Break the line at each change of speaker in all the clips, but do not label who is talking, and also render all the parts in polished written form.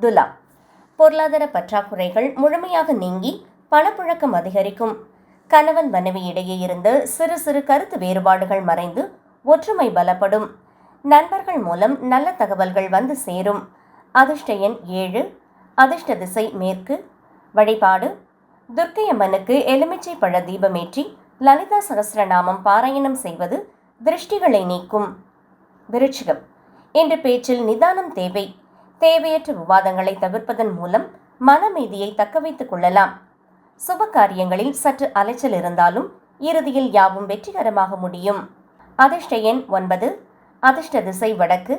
துலா, பொருளாதார பற்றாக்குறைகள் முழுமையாக நீங்கி பணப்புழக்கம் அதிகரிக்கும். கணவன் மனைவி இடையே இருந்த சிறு சிறு கருத்து வேறுபாடுகள் மறைந்து ஒற்றுமை பலப்படும். நண்பர்கள் மூலம் நல்ல தகவல்கள் வந்து சேரும். அதிர்ஷ்ட எண் 7. அதிர்ஷ்ட திசை மேற்கு. வழிபாடு துர்க்கையம்மனுக்கு எலுமிச்சை பழ தீபமேற்றி லலிதா சகஸ்ரநாமம் பாராயணம் செய்வது திருஷ்டிகளை நீக்கும். விருச்சிகம், இன்று பேச்சில் நிதானம் தேவை. தேவையற்ற விவாதங்களை தவிர்ப்பதன் மூலம் மனமீதியை தக்க வைத்துக் கொள்ளலாம். சுப காரியங்களில் சற்று அலைச்சல் இருந்தாலும் இறுதியில் யாவும் வெற்றிகரமாக முடியும். அதிர்ஷ்ட எண் 9. அதிர்ஷ்ட திசை வடக்கு.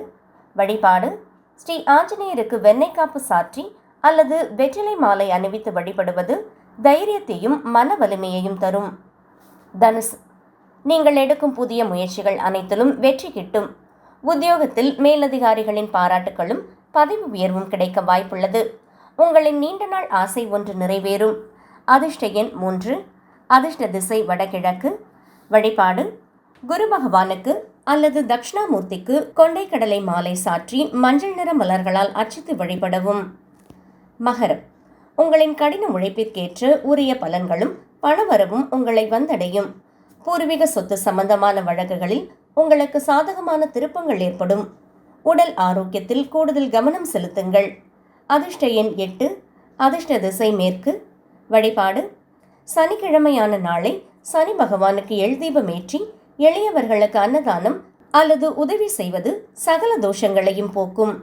வழிபாடு ஸ்ரீ ஆஞ்சநேயருக்கு வெண்ணெய் காப்பு சாற்றி அல்லது வெற்றிலை மாலை அணிவித்து வழிபடுவது தைரியத்தையும் மன வலிமையையும் தரும். தனுசு, நீங்கள் எடுக்கும் புதிய முயற்சிகள் அனைத்திலும் வெற்றி கிட்டும். உத்தியோகத்தில் மேலதிகாரிகளின் பாராட்டுகளும் பதவி உயர்வும் கிடைக்க வாய்ப்புள்ளது. உங்களின் நீண்ட நாள் ஆசை ஒன்று நிறைவேறும். அதிர்ஷ்ட எண் 3. அதிர்ஷ்ட திசை வடகிழக்கு. வழிபாடு குரு பகவானுக்கு அல்லது தட்சிணாமூர்த்திக்கு கொண்டைக்கடலை மாலை சாற்றி மஞ்சள் நிற மலர்களால் அர்ச்சித்து வழிபடவும். மகரம், உங்களின் கடின உழைப்பிற்கேற்ற உரிய பலன்களும் பணவரவும் உங்களை வந்தடையும். பூர்வீக சொத்து சம்பந்தமான வழக்குகளில் உங்களுக்கு சாதகமான திருப்பங்கள் ஏற்படும். உடல் ஆரோக்கியத்தில் கூடுதல் கவனம் செலுத்துங்கள். அதிர்ஷ்ட எண் 8. அதிர்ஷ்ட திசை மேற்கு. வழிபாடு சனிக்கிழமையான நாளை சனி பகவானுக்கு எள்தீபமேற்றி எளியவர்களுக்கு அன்னதானம் அல்லது உதவி செய்வது சகல தோஷங்களையும் போக்கும்.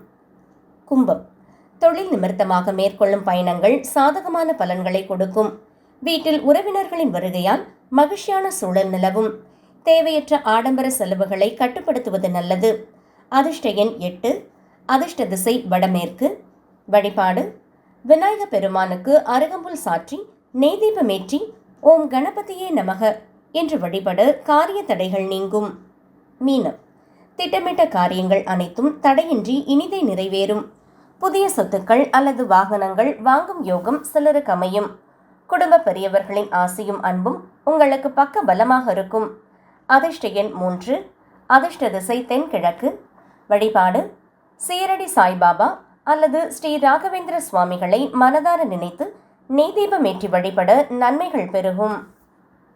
கும்பம், தொழில் நிமித்தமாக மேற்கொள்ளும் பயணங்கள் சாதகமான பலன்களை கொடுக்கும். வீட்டில் உறவினர்களின் வருகையால் மகிழ்ச்சியான சூழல் நிலவும். தேவையற்ற ஆடம்பர செலவுகளை கட்டுப்படுத்துவது நல்லது. அதிர்ஷ்ட எண் 8. அதிர்ஷ்ட திசை வடமேற்கு. வழிபாடு விநாயக பெருமானுக்கு அருகம்புல் சாற்றி நெய்தீபமேற்றி ஓம் கணபதியே நமக என்று வழிபட காரிய தடைகள் நீங்கும். மீனம், திட்டமிட்ட காரியங்கள் அனைத்தும் தடையின்றி இனிதே நிறைவேறும். புதிய சொத்துக்கள் அல்லது வாகனங்கள் வாங்கும் யோகம் சிலருக்கு அமையும். குடும்ப பெரியவர்களின் ஆசையும் அன்பும் உங்களுக்கு பக்க பலமாக இருக்கும். அதிர்ஷ்ட எண் 3. அதிர்ஷ்ட திசை தென்கிழக்கு. வழிபாடு சீரடி சாய்பாபா அல்லது ஸ்ரீ ராகவேந்திர சுவாமிகளை மனதார நினைத்து நெய்தீபமேற்றி வழிபட நன்மைகள் பெருகும்.